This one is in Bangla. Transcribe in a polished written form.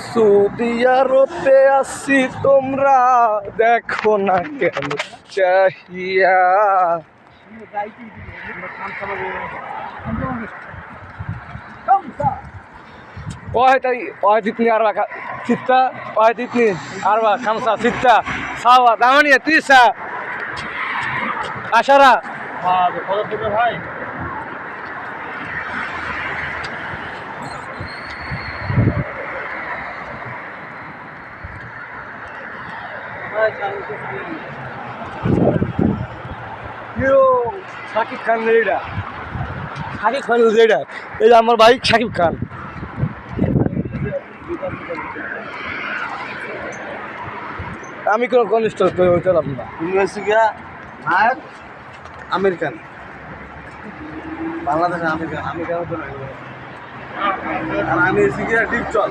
সৌদি আরবে আসি তোমরা দেখো না কেন চাহিয়া। Ditni arba sitta, ditni arba khamsa sitta sawa damaniya tisa ashara। কত দেবে ভাই? শাকিব খান এটা, শাকিব খান যেটা, এই যে আমার ভাই শাকিব খান। আমি কোনো কনিষ্ঠ চলাম না। তুমি হচ্ছে গিয়া নায়ক আমির খান, বাংলাদেশের আমির খান। আর আমি হচ্ছে গিয়া ডিপজল।